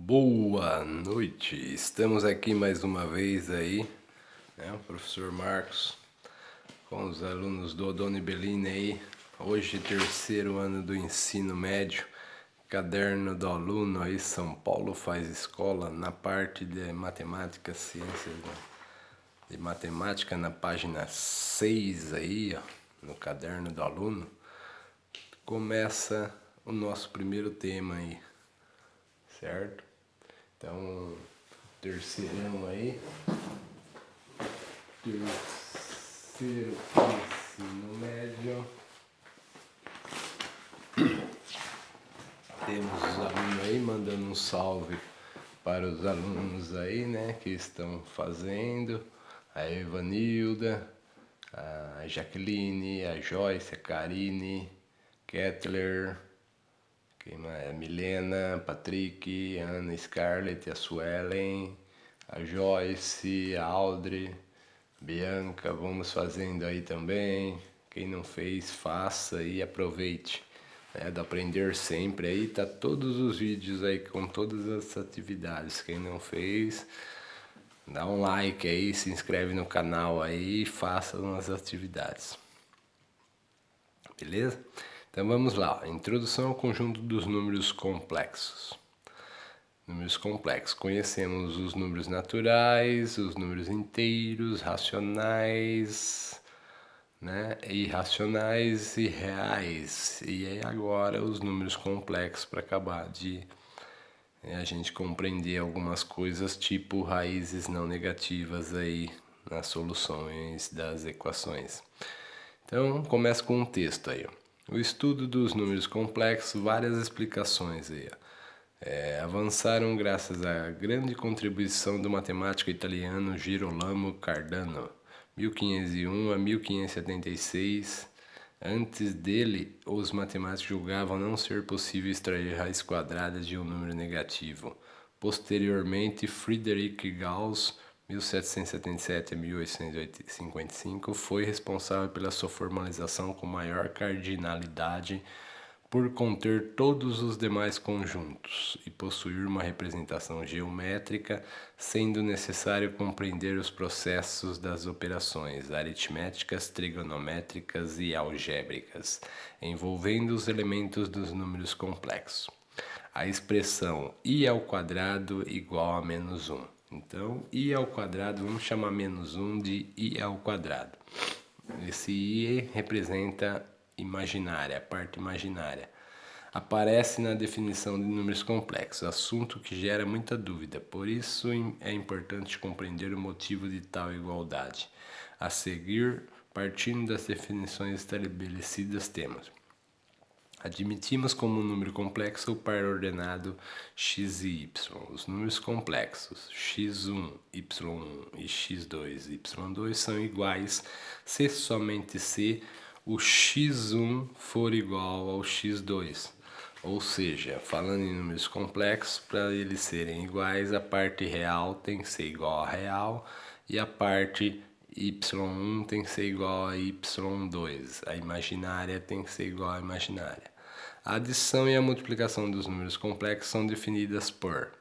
Boa noite, estamos aqui mais uma vez aí, né, o professor Marcos com os alunos do Odone Bellini aí, hoje terceiro ano do ensino médio, caderno do aluno aí, São Paulo faz escola, na parte de matemática, ciências de matemática, na página 6 aí, ó, no caderno do aluno, começa o nosso primeiro tema aí, certo? Então, terceirão aí, terceiro ensino médio, temos os alunos aí mandando um salve para os alunos aí, né, que estão fazendo, a Evanilda, a Jaqueline, a Joyce, a Karine, Kettler, a Milena, a Patrick, a Ana, Scarlett, a Suelen, a Joyce, a Audrey, Bianca, vamos fazendo aí também. Quem não fez, faça e aproveite. Do Aprender Sempre aí, tá todos os vídeos aí com todas as atividades. Quem não fez, dá um like aí, se inscreve no canal aí e faça as atividades. Beleza? Então vamos lá, introdução ao conjunto dos números complexos. Números complexos, conhecemos os números naturais, os números inteiros, racionais, né, irracionais e reais. E aí agora os números complexos para acabar de a gente compreender algumas coisas, tipo raízes não negativas aí nas soluções das equações. Então começa com um texto aí, ó. O estudo dos números complexos, várias explicações aí, avançaram graças à grande contribuição do matemático italiano Girolamo Cardano, 1501 a 1576. Antes dele, os matemáticos julgavam não ser possível extrair raiz quadrada de um número negativo. Posteriormente, Friedrich Gauss, 1777 a 1855, foi responsável pela sua formalização com maior cardinalidade por conter todos os demais conjuntos e possuir uma representação geométrica, sendo necessário compreender os processos das operações aritméticas, trigonométricas e algébricas, envolvendo os elementos dos números complexos. A expressão i ao quadrado igual a menos 1. Então, i ao quadrado, vamos chamar menos 1 de i ao quadrado. Esse i representa imaginária, a parte imaginária. Aparece na definição de números complexos, assunto que gera muita dúvida, por isso é importante compreender o motivo de tal igualdade. A seguir, partindo das definições estabelecidas, temos: admitimos como número complexo o par ordenado x e y. Os números complexos x1, y1 e x2, y2 são iguais se somente se o x1 for igual ao x2. Ou seja, falando em números complexos, para eles serem iguais, a parte real tem que ser igual a real e a parte y1 tem que ser igual a y2. A imaginária tem que ser igual à imaginária. A adição e a multiplicação dos números complexos são definidas por: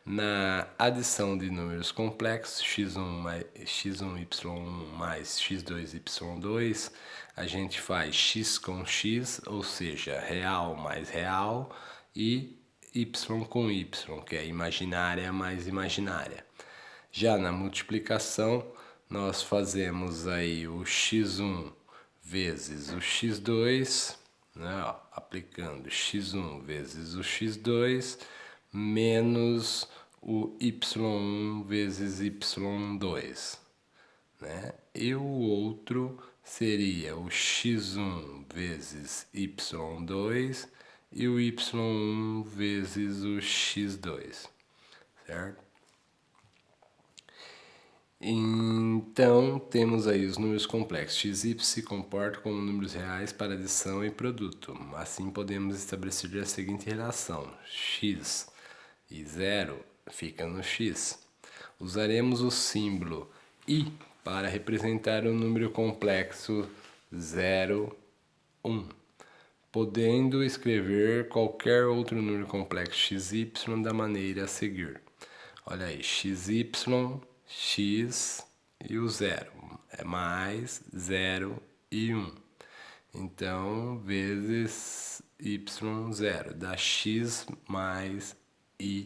na adição de números complexos, x1y1 mais x2y2, a gente faz x com x, ou seja, real mais real, e y com y, que é imaginária mais imaginária. Já na multiplicação, nós fazemos aí o x1 vezes o x2, né, aplicando x1 vezes o x2, menos o y1 vezes y2, né? E o outro seria o x1 vezes y2 e o y1 vezes o x2, certo? Então, temos aí os números complexos. X e y se comportam como números reais para adição e produto. Assim, podemos estabelecer a seguinte relação: x e 0 fica no x. Usaremos o símbolo i para representar o número complexo 0, 1. podendo escrever qualquer outro número complexo xy da maneira a seguir. Olha aí, xy, x e o 0, é mais 0 e 1. Então, vezes y0 dá x mais y.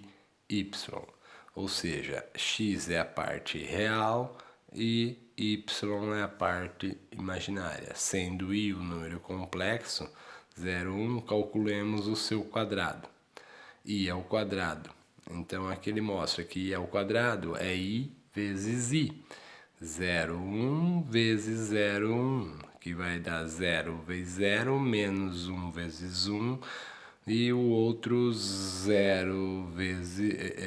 Ou seja, x é a parte real e y é a parte imaginária. Sendo i o número complexo, 0, 1, calculemos o seu quadrado. I ao quadrado. Então aqui ele mostra que i ao quadrado é i vezes i. 0, 1 vezes 0, 1, que vai dar 0 vezes 0 menos 1 vezes 1, e o outro 0 vezes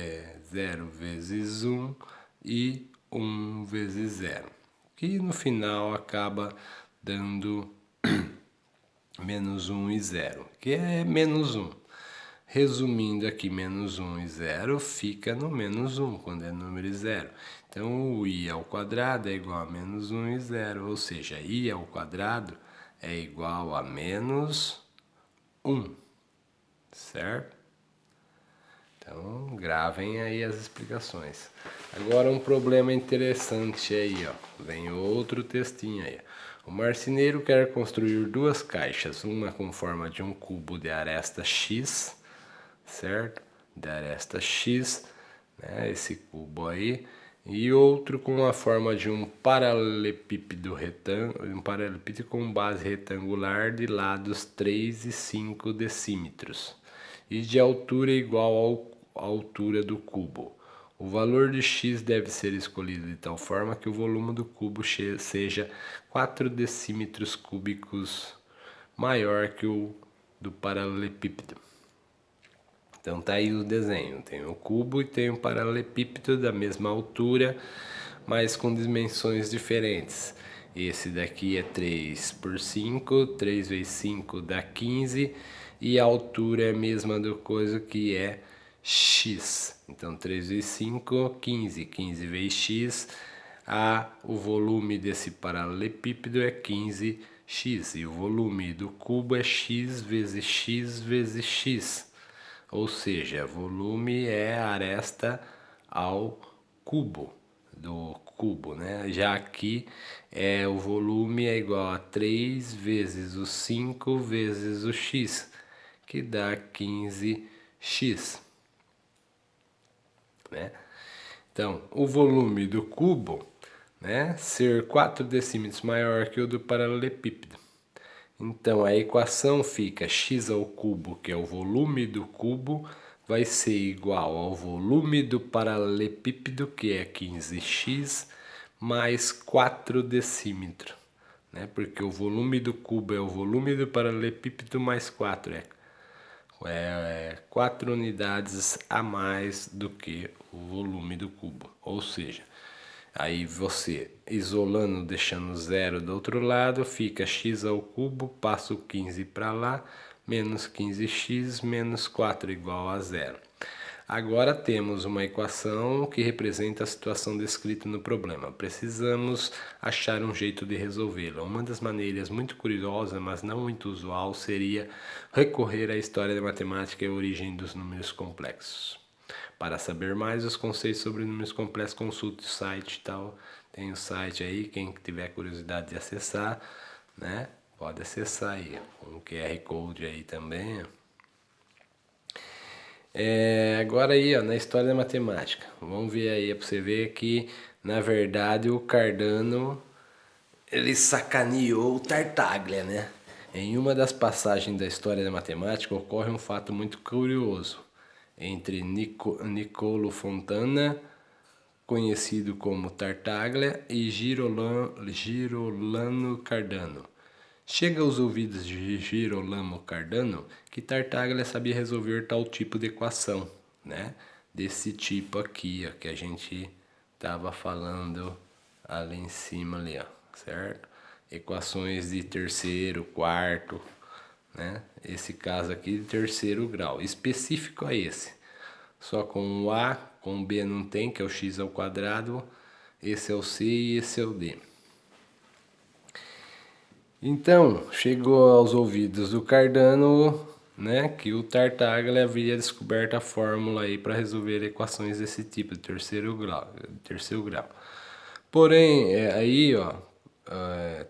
1 e 1 vezes 0, que no final acaba dando menos 1 e 0, que é menos 1. Resumindo aqui, menos 1 e 0 fica no menos 1, quando é número 0. Então, o i ao quadrado é igual a menos 1 e 0, ou seja, i ao quadrado é igual a menos 1, certo? Então, gravem aí as explicações. Agora, um problema interessante aí, ó. Vem outro textinho aí. O marceneiro quer construir duas caixas, uma com forma de um cubo de aresta x, certo? De aresta x, né? Esse cubo aí, e outro com a forma de um paralelepípedo com base retangular de lados 3 e 5 decímetros e de altura igual à altura do cubo. O valor de x deve ser escolhido de tal forma que o volume do cubo seja 4 decímetros cúbicos maior que o do paralelepípedo. Então tá aí o desenho, tem o cubo e tem o paralelepípedo da mesma altura, mas com dimensões diferentes. Esse daqui é 3 por 5, 3 vezes 5 dá 15, e a altura é a mesma do coisa, que é x. Então 3 vezes 5, 15, 15 vezes x, o volume desse paralelepípedo é 15x, e o volume do cubo é x vezes x vezes x. Ou seja, volume é a aresta ao cubo do cubo, né? Já aqui o volume é igual a 3 vezes o 5 vezes o x, que dá 15x, né? Então, o volume do cubo, né, ser 4 decímetros maior que o do paralelepípedo. Então, a equação fica x ao cubo, que é o volume do cubo, vai ser igual ao volume do paralelepípedo, que é 15x, mais 4 decímetros. Né? Porque o volume do cubo é o volume do paralelepípedo mais 4. É 4 unidades a mais do que o volume do cubo. Ou seja, aí você, isolando, deixando 0 do outro lado, fica x ao cubo, passa o 15 para lá, menos 15x menos 4 igual a 0. Agora temos uma equação que representa a situação descrita no problema. Precisamos achar um jeito de resolvê-la. Uma das maneiras muito curiosas, mas não muito usual, seria recorrer à história da matemática e a origem dos números complexos. Para saber mais os conceitos sobre números complexos, consulte o site e tal. Tem o site aí, quem tiver curiosidade de acessar, né? Pode acessar aí, com o QR Code aí também. Agora aí, ó, na história da matemática, vamos ver aí para você ver que, na verdade, o Cardano ele sacaneou o Tartaglia, né? Em uma das passagens da história da matemática ocorre um fato muito curioso entre Niccolo Fontana, conhecido como Tartaglia, e Girolamo Cardano. Chega aos ouvidos de Girolamo Cardano que Tartaglia sabia resolver tal tipo de equação, né? Desse tipo aqui, ó, que a gente estava falando ali em cima, ali, ó, certo? Equações de terceiro, quarto, né? Esse caso aqui de terceiro grau, específico a esse. Só com o A, com o B não tem, que é o x ao quadrado. Esse é o C e esse é o D. Então, chegou aos ouvidos do Cardano, né, que o Tartaglia havia descoberto a fórmula aí para resolver equações desse tipo, de terceiro grau. Porém, aí, ó,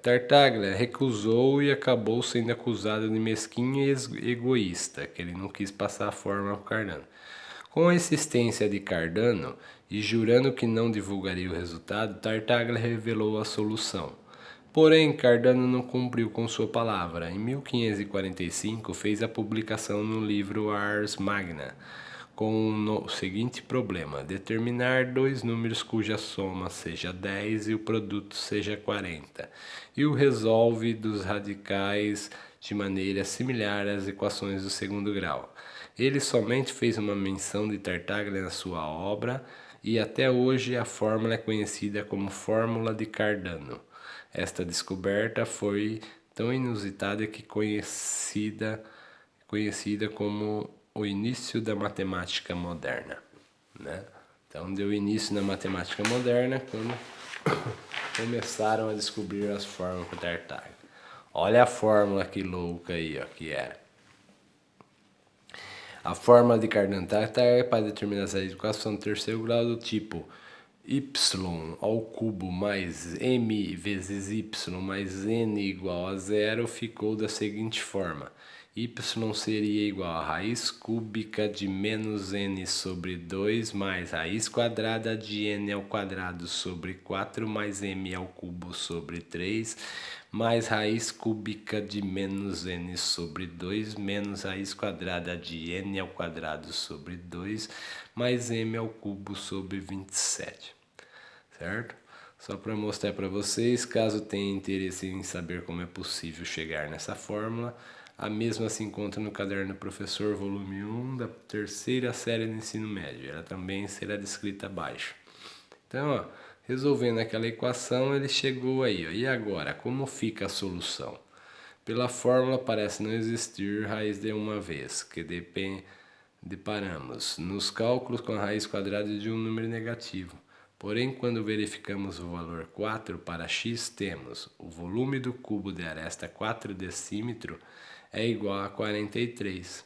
Tartaglia recusou e acabou sendo acusado de mesquinho e egoísta, que ele não quis passar a fórmula para Cardano. Com a insistência de Cardano e jurando que não divulgaria o resultado, Tartaglia revelou a solução. Porém, Cardano não cumpriu com sua palavra. Em 1545, fez a publicação no livro Ars Magna, com o seguinte problema: determinar dois números cuja soma seja 10 e o produto seja 40, e o resolve dos radicais de maneira similar às equações do segundo grau. Ele somente fez uma menção de Tartaglia na sua obra, e até hoje a fórmula é conhecida como Fórmula de Cardano. Esta descoberta foi tão inusitada que conhecida como o início da matemática moderna, né? Então deu início na matemática moderna quando começaram a descobrir as fórmulas com Tartaglia. Olha a fórmula que louca aí, ó, que era. A fórmula de Cardano-Tartaglia é para determinar a equação do terceiro grau do tipo y ao cubo mais m vezes y mais n igual a zero ficou da seguinte forma: y seria igual a raiz cúbica de menos n sobre 2 mais raiz quadrada de n ao quadrado sobre 4 mais m ao cubo sobre 3 mais raiz cúbica de menos n sobre 2 menos raiz quadrada de n ao quadrado sobre 2 mais m ao cubo sobre 27. Certo? Só para mostrar para vocês, caso tenha interesse em saber como é possível chegar nessa fórmula, a mesma se encontra no caderno do professor, volume 1, da terceira série do ensino médio. Ela também será descrita abaixo. Então, ó, resolvendo aquela equação, ele chegou aí. Ó, e agora, como fica a solução? Pela fórmula parece não existir raiz de uma vez, que deparamos nos cálculos com a raiz quadrada de um número negativo. Porém, quando verificamos o valor 4 para x, temos o volume do cubo de aresta 4 decímetro é igual a 43.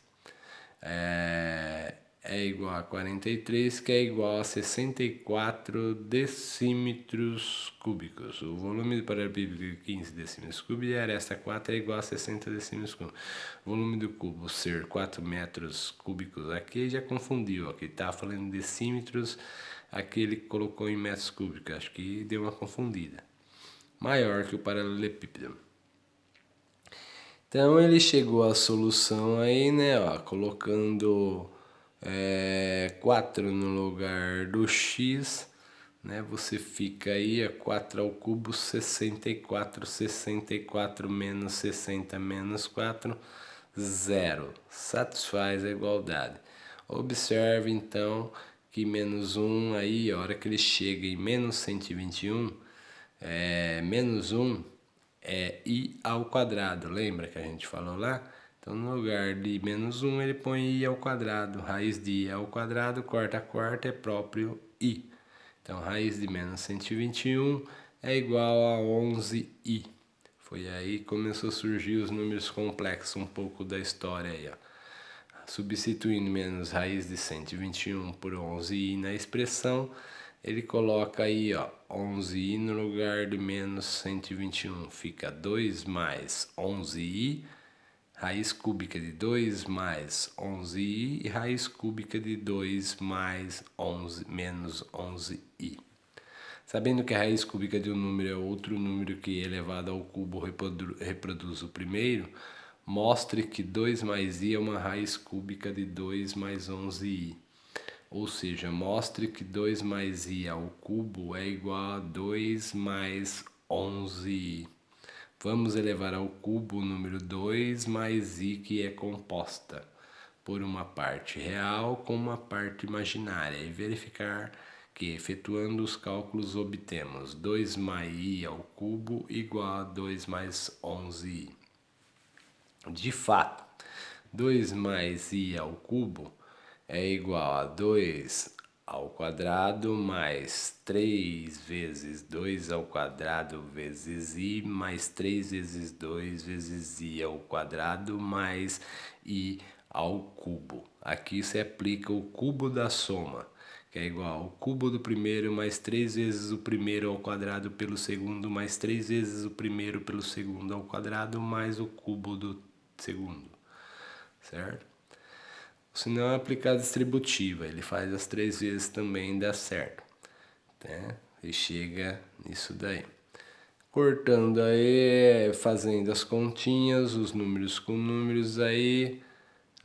É igual a 43, que é igual a 64 decímetros cúbicos. O volume do paralelepípedo é 15 decímetros cúbicos e a aresta 4 é igual a 60 decímetros cúbicos. O volume do cubo ser 4 metros cúbicos aqui já confundiu. Aqui está falando de decímetros, aqui ele colocou em metros cúbicos. Acho que deu uma confundida. Maior que o paralelepípedo. Então ele chegou à solução aí, né, ó, colocando 4 no lugar do x, né, você fica aí a 4 ao cubo, 64, 64 menos 60 menos 4, 0, satisfaz a igualdade. Observe então que menos 1 aí, a hora que ele chega em menos 121, menos 1 é i ao quadrado, lembra que a gente falou lá? Então, no lugar de menos 1, ele põe i ao quadrado. Raiz de i ao quadrado, corta é próprio i. Então, raiz de menos 121 é igual a 11i. Foi aí que começou a surgir os números complexos, um pouco da história aí, ó. Substituindo menos raiz de 121 por 11i na expressão, ele coloca aí, ó, 11i no lugar de menos 121, fica 2 mais 11i, raiz cúbica de 2 mais 11i e raiz cúbica de 2 mais 11 menos 11i. Sabendo que a raiz cúbica de um número é outro número que elevado ao cubo reproduz o primeiro, mostre que 2 mais i é uma raiz cúbica de 2 mais 11i. Ou seja, mostre que 2 mais i ao cubo é igual a 2 mais 11i. Vamos elevar ao cubo o número 2 mais i, que é composta por uma parte real com uma parte imaginária, e verificar que, efetuando os cálculos, obtemos 2 mais i ao cubo igual a 2 mais 11i. De fato, 2 mais i ao cubo é igual a 2 ao quadrado mais 3 vezes 2 ao quadrado vezes i mais 3 vezes 2 vezes i ao quadrado mais i ao cubo. Aqui você aplica o cubo da soma, que é igual ao cubo do primeiro mais 3 vezes o primeiro ao quadrado pelo segundo mais 3 vezes o primeiro pelo segundo ao quadrado mais o cubo do segundo, certo? Se não aplicar a distributiva, ele faz as 3 vezes também e dá certo, né? E chega nisso daí. Cortando aí, fazendo as continhas, os números com números aí,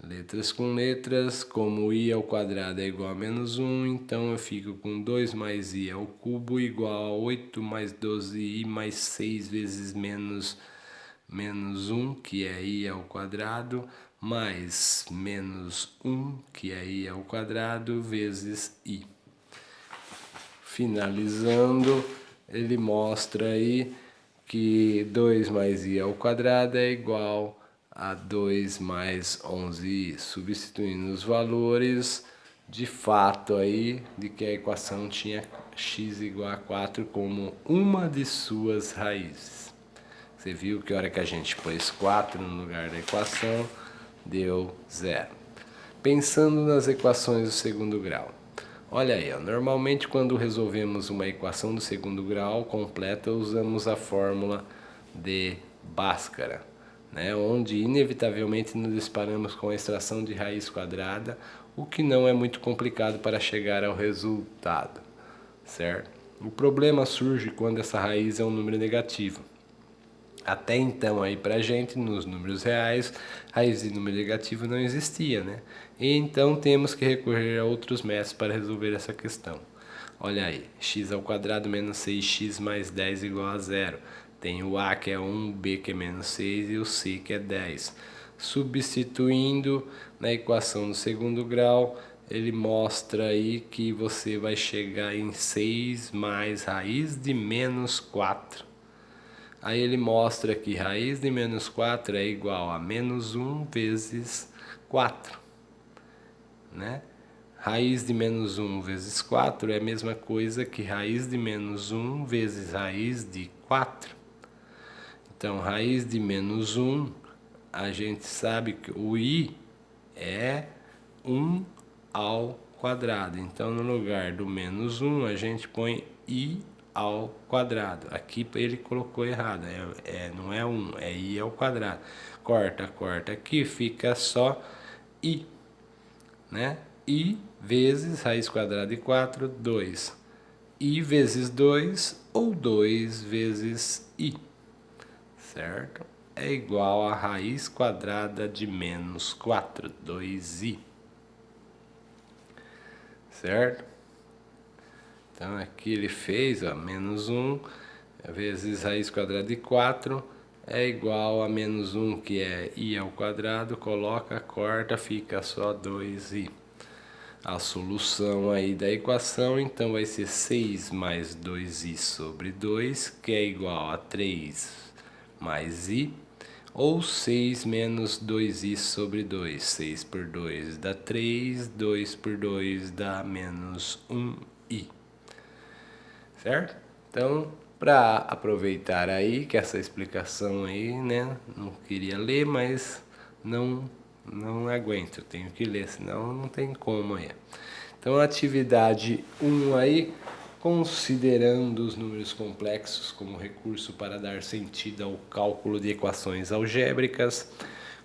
letras com letras, como i ao quadrado é igual a menos 1, então eu fico com 2 mais i ao cubo igual a 8 mais 12i mais 6 vezes menos 1, que é i ao quadrado, mais menos 1, que é i ao quadrado, vezes i. Finalizando, ele mostra aí que 2 mais i ao quadrado é igual a 2 mais 11i, substituindo os valores de fato aí de que a equação tinha x igual a 4 como uma de suas raízes. Você viu que a hora que a gente pôs 4 no lugar da equação, deu 0. Pensando nas equações do segundo grau. Olha aí, ó, normalmente quando resolvemos uma equação do segundo grau completa, usamos a fórmula de Bhaskara, né, onde inevitavelmente nos disparamos com a extração de raiz quadrada, o que não é muito complicado para chegar ao resultado, certo? O problema surge quando essa raiz é um número negativo. Até então aí pra gente, nos números reais, raiz de número negativo não existia, né? E então temos que recorrer a outros métodos para resolver essa questão. Olha aí, x ao quadrado menos 6x mais 10 igual a 0. Tem o a que é 1, o b que é menos 6 e o c que é 10. Substituindo na equação do segundo grau, ele mostra aí que você vai chegar em 6 mais raiz de menos 4. Aí ele mostra que raiz de menos 4 é igual a menos 1 vezes 4, né? Raiz de menos 1 vezes 4 é a mesma coisa que raiz de menos 1 vezes raiz de 4. Então, raiz de menos 1, a gente sabe que o i é 1 ao quadrado. Então, no lugar do menos 1, a gente põe i ao quadrado. Aqui ele colocou errado, não é 1, é i ao quadrado. Corta, corta aqui, fica só i, né? I vezes raiz quadrada de 4, 2. I vezes 2 ou 2 vezes i, certo? É igual a raiz quadrada de menos 4, 2i, certo? Então aqui ele fez, ó, menos 1 vezes raiz quadrada de 4 é igual a menos 1, que é i ao quadrado, coloca, corta, fica só 2i. A solução aí da equação, então, vai ser 6 mais 2i sobre 2, que é igual a 3 mais i, ou 6 menos 2i sobre 2. 6 por 2 dá 3, 2 por 2 dá menos 1i. Certo? Então, para aproveitar aí que essa explicação aí, né, não queria ler, mas não aguento, eu tenho que ler, senão não tem como aí. Então, a atividade 1 aí, considerando os números complexos como recurso para dar sentido ao cálculo de equações algébricas,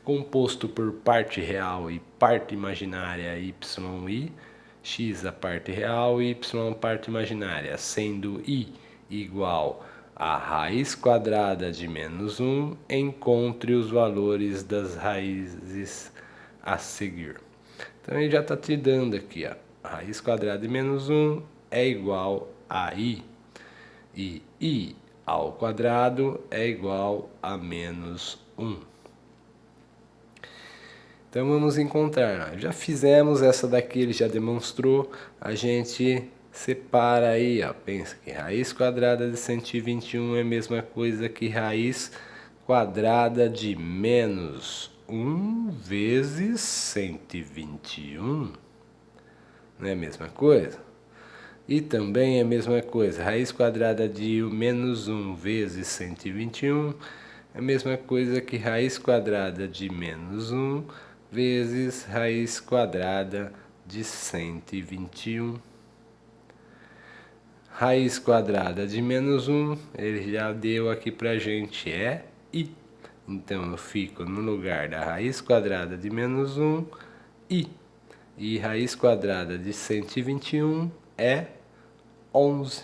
composto por parte real e parte imaginária yi, x a parte real e y a parte imaginária, sendo i igual a raiz quadrada de menos 1, encontre os valores das raízes a seguir. Então ele já está te dando aqui, ó, a raiz quadrada de menos 1 é igual a i, e i ao quadrado é igual a menos 1. Então vamos encontrar, já fizemos essa daqui, ele já demonstrou, a gente separa aí, ó, pensa que raiz quadrada de 121 é a mesma coisa que raiz quadrada de menos 1 vezes 121, não é a mesma coisa? E também é a mesma coisa, raiz quadrada de menos 1 vezes 121 é a mesma coisa que raiz quadrada de menos 1 vezes raiz quadrada de 121. Raiz quadrada de menos 1, ele já deu aqui pra gente, é I. Então eu fico no lugar da raiz quadrada de menos 1, I. E raiz quadrada de 121 é 11.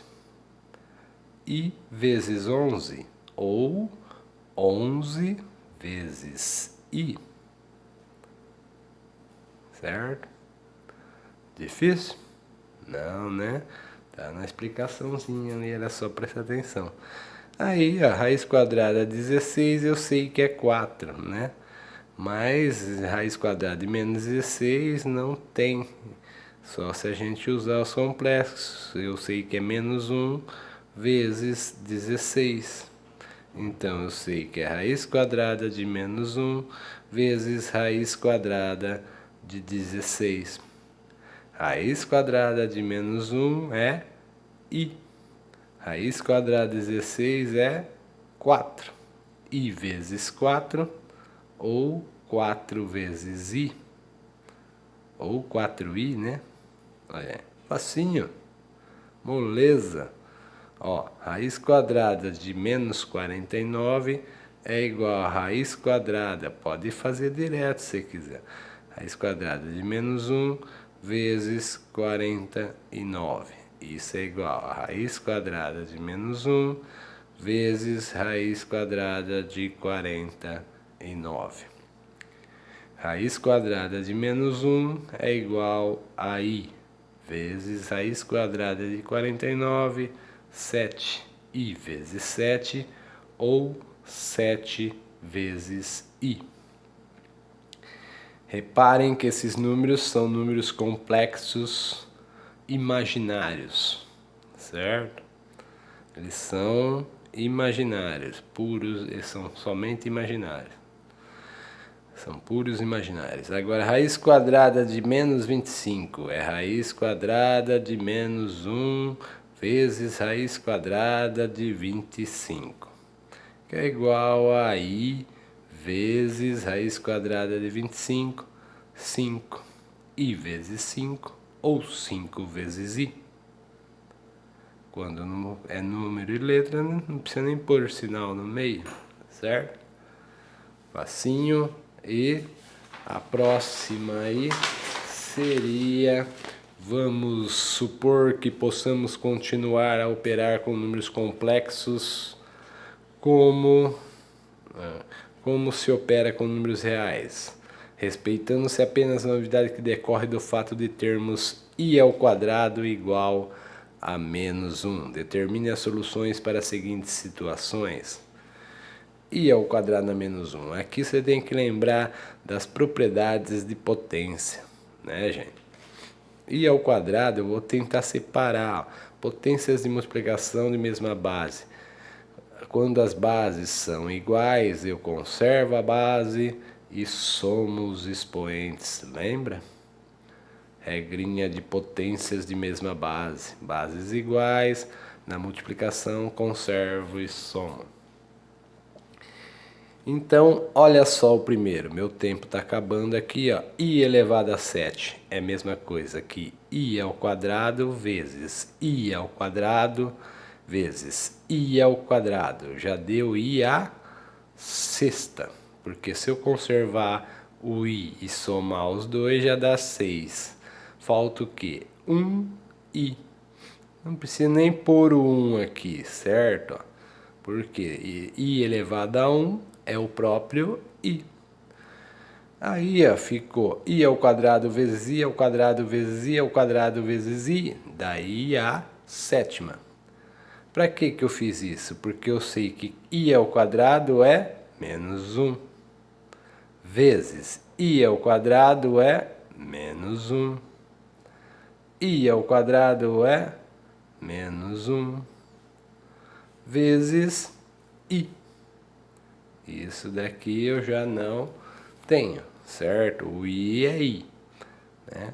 I vezes 11, ou 11 vezes I. Certo? Difícil? Não, né? Tá na explicaçãozinha ali, era só prestar atenção. Aí, a raiz quadrada de 16 eu sei que é 4, né? Mas raiz quadrada de menos 16 não tem. Só se a gente usar os complexos. Eu sei que é menos 1 vezes 16. Então eu sei que é raiz quadrada de menos 1 vezes raiz quadrada de 16. Raiz quadrada de menos 1 é I. Raiz quadrada de 16 é 4. I vezes 4, ou 4 vezes I. Ou 4I, né? Olha, facinho. Moleza. Ó, raiz quadrada de menos 49 é igual a raiz quadrada. Pode fazer direto se quiser. Raiz quadrada de menos 1 vezes 49. Isso é igual a raiz quadrada de menos 1 vezes raiz quadrada de 49. Raiz quadrada de menos 1 é igual a I vezes raiz quadrada de 49, 7. I vezes 7, ou 7 vezes I. Reparem que esses números são números complexos imaginários, certo? Eles são imaginários, puros, eles são somente imaginários. São puros imaginários. Agora, raiz quadrada de menos 25 é raiz quadrada de menos 1 vezes raiz quadrada de 25, que é igual a I vezes raiz quadrada de 25, 5. I vezes 5, ou 5 vezes I. Quando é número e letra, não precisa nem pôr sinal no meio, certo? Facinho. E a próxima aí seria, vamos supor que possamos continuar a operar com números complexos como se opera com números reais, respeitando-se apenas a novidade que decorre do fato de termos I ao quadrado igual a menos 1. Determine as soluções para as seguintes situações. I ao quadrado a menos 1. Aqui você tem que lembrar das propriedades de potência, né, gente? I ao quadrado eu vou tentar separar potências de multiplicação de mesma base. Quando as bases são iguais, eu conservo a base e somo os expoentes, lembra? Regrinha de potências de mesma base. Bases iguais, na multiplicação conservo e somo. Então, olha só o primeiro, meu tempo está acabando aqui, ó. I elevado a 7 é a mesma coisa que I ao quadrado vezes I ao quadrado vezes I ao quadrado. Já deu I à sexta, porque se eu conservar o I e somar os dois já dá 6. Falta o quê? 1I. Não precisa nem pôr o 1 aqui, certo? Porque I elevado a 1 é o próprio I. Aí ó, ficou I ao quadrado vezes I ao quadrado vezes I ao quadrado vezes I. Daí a sétima. Para que eu fiz isso? Porque eu sei que I ao quadrado é menos 1. Vezes I ao quadrado é menos 1. I ao quadrado é menos 1. Vezes I. Isso daqui eu já não tenho, certo? O I é I, né?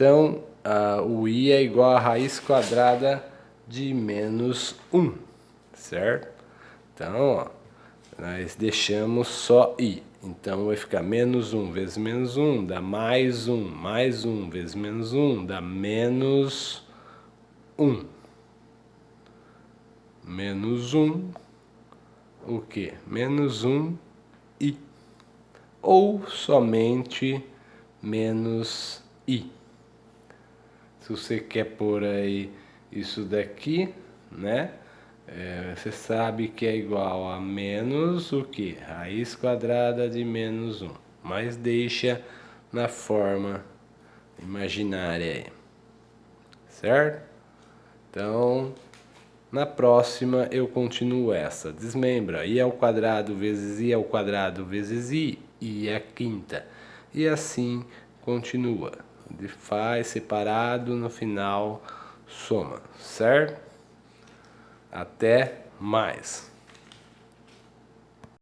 Então, o i é igual a raiz quadrada de menos 1, certo? Então, ó, nós deixamos só i. Então, vai ficar menos 1 vezes menos 1 dá mais 1 vezes menos 1 dá menos 1. Menos 1, o que? Menos 1 i. Ou somente menos i. Se você quer pôr aí isso daqui, né? Você sabe que é igual a menos o que? Raiz quadrada de menos 1. Mas deixa na forma imaginária aí. Certo? Então, na próxima eu continuo essa. Desmembra. I ao quadrado vezes i ao quadrado vezes i é a quinta. E assim continua. Faz separado, no final soma. Certo? Até mais.